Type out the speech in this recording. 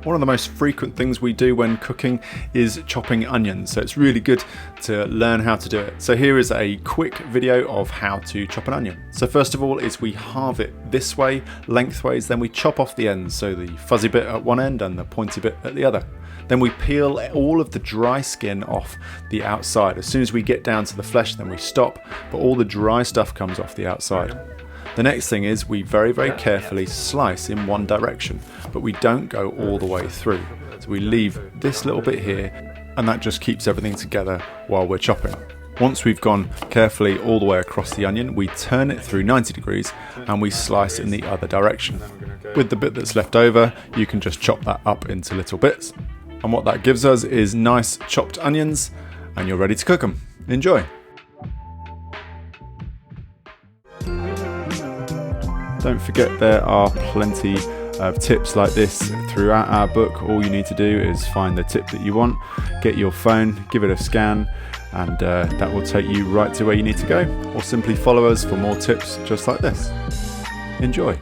One of the most frequent things we do when cooking is chopping onions, so it's really good to learn how to do it. So here is a quick video of how to chop an onion. So first of all is we halve it this way, lengthways, then we chop off the ends, so the fuzzy bit at one end and the pointy bit at the other. Then we peel all of the dry skin off the outside. As soon as we get down to the flesh, then we stop, but all the dry stuff comes off the outside. The next thing is we very carefully slice in one direction, but we don't go all the way through. So we leave this little bit here, and that just keeps everything together while we're chopping. Once we've gone carefully all the way across the onion, we turn it through 90 degrees and we slice in the other direction. With the bit that's left over, you can just chop that up into little bits. And what that gives us is nice chopped onions, and you're ready to cook them. Enjoy! Don't forget there are plenty of tips like this throughout our book. All you need to do is find the tip that you want, get your phone, give it a scan, and that will take you right to where you need to go. Or simply follow us for more tips just like this. Enjoy!